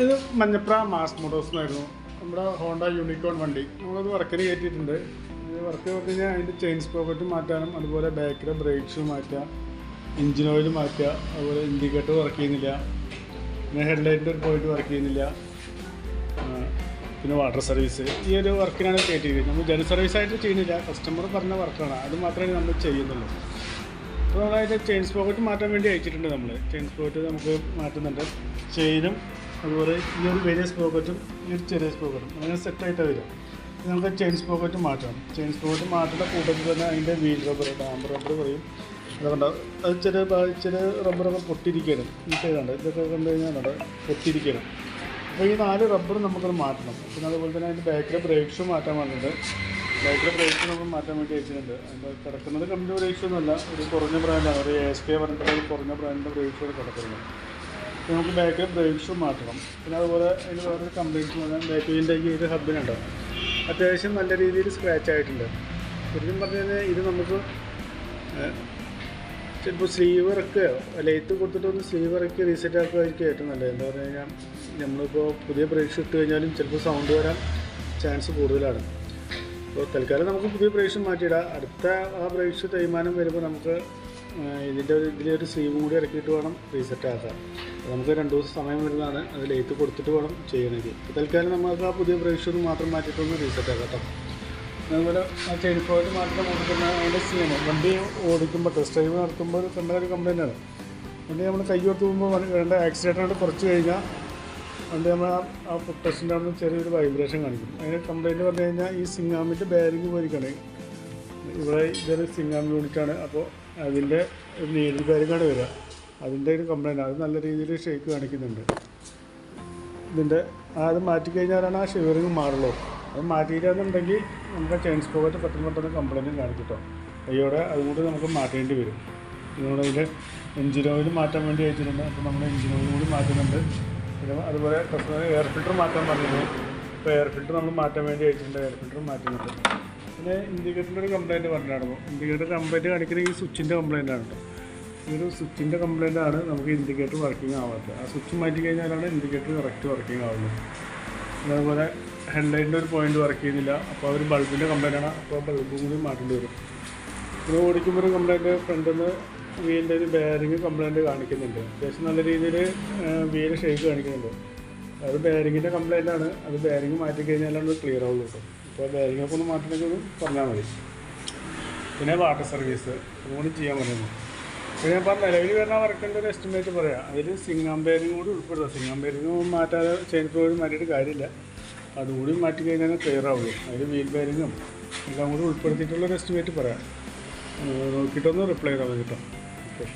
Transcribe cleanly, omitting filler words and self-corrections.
ഇത് മഞ്ഞപ്ര മാസ് മോട്ടോഴ്സിനായിരുന്നു. നമ്മുടെ Honda unicorn വണ്ടി നമ്മളത് വർക്കിന് കയറ്റിയിട്ടുണ്ട്. വർക്ക് പറഞ്ഞു കഴിഞ്ഞാൽ അതിൻ്റെ ചെയിൻ സ്പ്രോക്കറ്റ് മാറ്റാനും, അതുപോലെ ബാക്കിലെ ബ്രേക്ക് ഷൂ മാറ്റുക, എഞ്ചിൻ ഓയിൽ മാറ്റുക, അതുപോലെ ഇൻഡിക്കേറ്റർ വർക്ക് ചെയ്യുന്നില്ല, പിന്നെ ഹെഡ്ലൈറ്റിൻ്റെ ഒരു പോയിന്റ് വർക്ക് ചെയ്യുന്നില്ല, പിന്നെ വാട്ടർ സർവീസ്. ഈ ഒരു വർക്കിനാണ് കയറ്റിയിരിക്കുന്നത്. നമ്മൾ ജന സർവീസായിട്ട് ചെയ്യുന്നില്ല, കസ്റ്റമർ പറഞ്ഞ വർക്കാണ്, അത് മാത്രമേ നമ്മൾ ചെയ്യുന്നുള്ളൂ. അപ്പോൾ അതായത് ചെയിൻ സ്പ്രോക്കറ്റ് മാറ്റാൻ വേണ്ടി അയച്ചിട്ടുണ്ട്. നമ്മൾ ചെയിൻ സ്പ്രോക്കറ്റ് നമുക്ക് മാറ്റുന്നുണ്ട്. ചെയിനും അതുപോലെ ഈ ഒരു വലിയ സ്പ്രോക്കറ്റും ഈ ഒരു ചെറിയ സ്പ്രോക്കറ്റും അങ്ങനെ സെറ്റായിട്ട് വരും. നമുക്ക് ചെയിൻ സ്പ്രോക്കറ്റ് മാറ്റണം. ചെയിൻ സ്പ്രോക്കറ്റ് മാറ്റുന്ന കൂട്ടത്തിൽ തന്നെ അതിൻ്റെ വീൽ റബ്ബർ, ഡാമ്പർ റബ്ബർ പറയും, അതുകൊണ്ട് അത് ചെറിയ റബ്ബറൊക്കെ പൊട്ടിയിരിക്കണം. ഈ സൈഡുണ്ട്, ഇതൊക്കെ കണ്ടു കഴിഞ്ഞാൽ പൊട്ടിയിരിക്കണം. അപ്പോൾ ഈ 4 റബ്ബർ നമുക്കത് മാറ്റണം. പിന്നെ അതുപോലെ തന്നെ അതിൻ്റെ ബാക്കിലെ ബ്രേക്ക് ഷൂ മാറ്റാൻ വേണ്ടിയിട്ട് ബാക്കിലെ ബ്രേക്ക് ഷൂ നമ്മൾ മാറ്റാൻ വേണ്ടി വെച്ചിട്ടുണ്ട്. അതിൻ്റെ കിടക്കുന്നത് കമ്പനി ബ്രേക്ക് ഷൂ എന്നല്ല, ഒരു കുറഞ്ഞ ബ്രാൻഡാണ്, ഒരു ASK പറഞ്ഞിട്ടുള്ള ഒരു കുറഞ്ഞ ബ്രാൻഡിൻ്റെ ബ്രേക്ക് ഷൂ കിടക്കുന്നത്. അപ്പോൾ നമുക്ക് ബാക്കിലെ ബ്രേക്ക് ഷൂ മാറ്റണം. പിന്നെ അതുപോലെ അതിന് വേറൊരു കംപ്ലൈൻറ്റ് പറഞ്ഞാൽ ബാക്കിൻ്റെ ഈ ഒരു ഹബിനുണ്ടാവും, അത്യാവശ്യം നല്ല രീതിയിൽ സ്ക്രാച്ച് ആയിട്ടുണ്ട്. ശരിക്കും പറഞ്ഞു കഴിഞ്ഞാൽ ഇത് നമുക്ക് ചിലപ്പോൾ സ്ലീവ് ഇറക്കുകയോ ലെയ്ത്ത് കൊടുത്തിട്ടൊന്ന് സ്ലീവ് ഇറക്കി റീസെറ്റ് ആക്കുകയായിരിക്കും ഏറ്റവും നല്ലത്. എന്താ പറഞ്ഞു കഴിഞ്ഞാൽ നമ്മളിപ്പോൾ പുതിയ ബ്രേക്ക് ഷൂ ഇട്ട് കഴിഞ്ഞാലും ചിലപ്പോൾ സൗണ്ട് വരാൻ ചാൻസ് കൂടുതലാണ്. അപ്പോൾ തൽക്കാലം നമുക്ക് പുതിയ ബ്രേക്ക് ഷൂ മാറ്റിയിടാം. അടുത്ത ആ ബ്രേക്ക് ഷൂ തേയ്മാനം വരുമ്പോൾ നമുക്ക് ഇതിലൊരു സ്ലീവ് കൂടി ഇറക്കിയിട്ട് വേണം റീസെറ്റ് ആക്കാൻ. നമുക്ക് 2 ദിവസം സമയം വരുന്നതാണ്, അത് ലെയ്ത്ത് കൊടുത്തിട്ട് വേണം ചെയ്യണമെങ്കിൽ. അപ്പോൾ തൽക്കാലം നമുക്ക് ആ പുതിയ ബ്രേക്ക് ഷൂ മാത്രം മാറ്റിയിട്ടൊന്ന് റീസെറ്റ് ആക്കാം കേട്ടോ. അതുപോലെ ആ ചെയിൻ സ്പ്രോക്കറ്റ് മാറ്റുന്ന കൂടി തന്നെ അതിൻ്റെ സീന് വണ്ടി ഓടിക്കുമ്പോൾ ടെസ്റ്റ് ഡ്രൈവ് നടത്തുമ്പോൾ കണ്ട ഒരു കംപ്ലൈൻറ്റാണ്. വണ്ടി നമ്മൾ കൈ കൊടുത്ത് പോകുമ്പോൾ വേണ്ട ആക്സിഡൻറ്റായിട്ട് കുറച്ച് കഴിഞ്ഞാൽ വണ്ടി നമ്മൾ ആ ഫുട് ടെസ്റ്റിൻ്റെ അവിടെ നിന്ന് ചെറിയൊരു വൈബ്രേഷൻ കാണിക്കും. അതിന് കംപ്ലൈൻറ്റ് പറഞ്ഞു കഴിഞ്ഞാൽ ഈ സിംഗാമിൻ്റെ ബാരിങ് പോയിരിക്കുകയാണ്. ഇവിടെ ഇതൊരു സിംഗാം യൂണിറ്റാണ്. അപ്പോൾ അതിൻ്റെ ഒരു നീഡിൽ ബാരിങ്ങാണ് വരിക, അതിൻ്റെ ഒരു കംപ്ലൈൻറ്റ്. അത് നല്ല രീതിയിൽ ഷേക്ക് കാണിക്കുന്നുണ്ട്. ഇതിൻ്റെ അത് മാറ്റിക്കഴിഞ്ഞാലാണ് ആ ഷിവറിങ് മാറുള്ളൂ. അത് മാറ്റിയില്ലാന്നുണ്ടെങ്കിൽ നമുക്ക് ചെയിൻ സ്പ്രോക്കറ്റ് പെട്ടെന്ന് കംപ്ലൈൻറ്റും കാണിക്കട്ടോ. കയ്യോടെ അതുകൊണ്ട് നമുക്ക് മാറ്റേണ്ടി വരും. നമ്മളതിൻ്റെ എഞ്ചിൻ ഓയിൽ മാറ്റാൻ വേണ്ടി അയച്ചിട്ടുണ്ട്. അപ്പോൾ നമ്മൾ എഞ്ചിൻ ഓയിൽ കൂടി മാറ്റുന്നുണ്ട്. പിന്നെ അതുപോലെ എയർ ഫിൽറ്റർ മാറ്റാൻ പറഞ്ഞിട്ടുണ്ട്. അപ്പോൾ എയർ ഫിൽറ്റർ നമ്മൾ മാറ്റാൻ വേണ്ടി അയച്ചിട്ടുണ്ട്, എയർ ഫിൽറ്റർ മാറ്റുന്നുണ്ട്. പിന്നെ ഇൻഡിക്കേറ്ററിൻ്റെ ഒരു കംപ്ലൈൻറ്റ് പറഞ്ഞിട്ടാണ്. ഇൻഡിക്കേറ്റർ കംപ്ലൈൻറ്റ് കാണിക്കുന്നത് ഈ സ്വിച്ചിൻ്റെ കംപ്ലൈൻറ്റാണ് കേട്ടോ. ഈ ഒരു സ്വിച്ചിൻ്റെ കംപ്ലൈൻറ്റാണ് നമുക്ക് ഇൻഡിക്കേറ്റർ വർക്കിംഗ് ആവാത്തത്. ആ സ്വിച്ച് മാറ്റി കഴിഞ്ഞാലാണ് ഇൻഡിക്കേറ്റർ കറക്റ്റ് വർക്കിംഗ് ആവുന്നത്. പിന്നെ അതുപോലെ ഹെഡ്ലൈറ്റിൻ്റെ ഒരു പോയിന്റ് വർക്ക് ചെയ്യുന്നില്ല. അപ്പോൾ ഒരു ബൾബിൻ്റെ കംപ്ലൈൻറ്റാണ്. അപ്പോൾ ബൾബും കൂടി മാറ്റേണ്ടി വരും. ഇത് ഓടിക്കുമ്പോൾ ഒരു കംപ്ലൈൻറ്റ് ഫ്രണ്ടിൽ നിന്ന് വീലിൻ്റെ ഒരു ബെയറിങ് കംപ്ലൈൻറ്റ് കാണിക്കുന്നുണ്ട്. അത്യാവശ്യം നല്ല രീതിയിൽ വീല് ഷേക്ക് കാണിക്കുന്നുണ്ട്. അത് ബെയറിങ്ങിൻ്റെ കംപ്ലൈൻറ്റാണ്. അത് ബെയറിങ് മാറ്റി കഴിഞ്ഞാലാണ് ക്ലിയർ ആവുള്ളൂ കേട്ടോ. അപ്പോൾ ബെയറിങ്ങൊക്കെ ഒന്ന് മാറ്റണമെങ്കിൽ ഒന്ന് പറഞ്ഞാൽ മതി. പിന്നെ വാട്ടർ സർവീസ് അതുകൊണ്ട് ചെയ്യാൻ പറയുന്നു. അപ്പോൾ ഞാൻ പറഞ്ഞ നിലവിൽ വരുന്ന വർക്കിൻ്റെ ഒരു എസ്റ്റിമേറ്റ് പറയാം. അതിൽ സിംഗാം ബെയറിങ് കൂടി ഉൾപ്പെടുത്തുക. സിംഗാം ബെയറിങ് മാറ്റാതെ ചെയിൻ സ്പ്രോക്കറ്റ് മാറ്റിയിട്ട് കാര്യമില്ല, അതുകൂടി മാറ്റി കഴിഞ്ഞാൽ ക്ലിയർ ആവുള്ളൂ. അതിൽ വീൽ ബെയറിങ്ങും എല്ലാം കൂടി ഉൾപ്പെടുത്തിയിട്ടുള്ളൊരു എസ്റ്റിമേറ്റ് പറയാം. നോക്കിയിട്ടൊന്ന് റിപ്ലൈ ചെയ്താൽ മതി കേട്ടോ. ഓക്കെ.